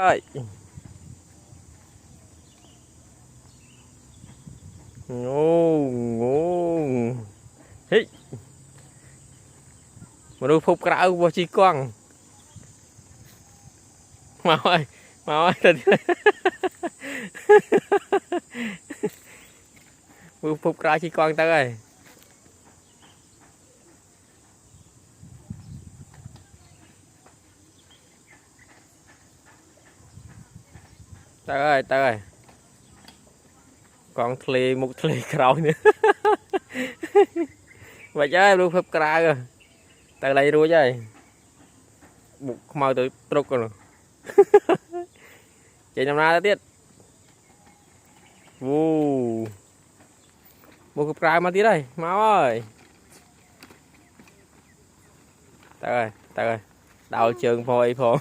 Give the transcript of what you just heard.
ơi ngu ngu hít mà đôi phục cả vô chi quăng mau ơi thật vừa phục ra chi quăng tới ơi tới ơi còn thề một thề cào nữa vậy chứ đôi phục cả rồi tới đây rồi chứ bụng mau tới trục rồi chạy năm nay tiết vu một cục cài mà tí đây máu ơi tới ơi đào trường phôi phô